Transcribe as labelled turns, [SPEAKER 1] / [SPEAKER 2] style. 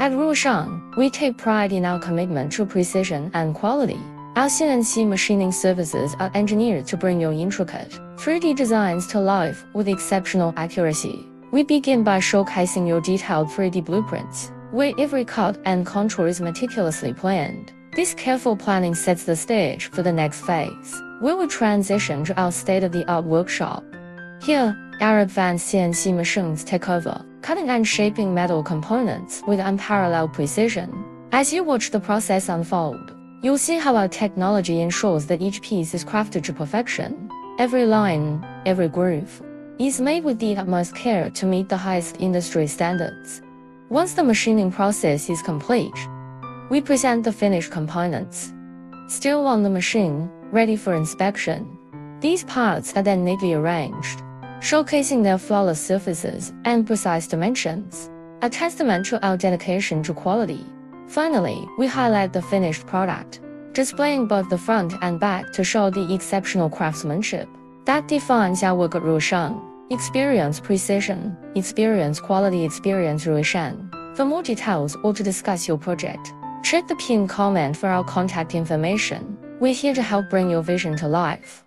[SPEAKER 1] At RuiCheng, we take pride in our commitment to precision and quality. Our CNC machining services are engineered to bring your intricate 3D designs to life with exceptional accuracy. We begin by showcasing your detailed 3D blueprints, where every cut and contour is meticulously planned. This careful planning sets the stage for the next phase, where we transition to our state-of-the-art workshop. Here, our advanced CNC machines take over, cutting and shaping metal components with unparalleled precision. As you watch the process unfold, you'll see how our technology ensures that each piece is crafted to perfection. Every line, every groove, is made with the utmost care to meet the highest industry standards. Once the machining process is complete, we present the finished components, still on the machine, ready for inspection. These parts are then neatly arranged, showcasing their flawless surfaces and precise dimensions, a testament to our dedication to quality. Finally, we highlight the finished product, displaying both the front and back to show the exceptional craftsmanship that defines our work at RuiCheng. Experience precision, experience quality, experience RuiCheng. For more details or to discuss your project, check the pinned comment for our contact information. We're here to help bring your vision to life.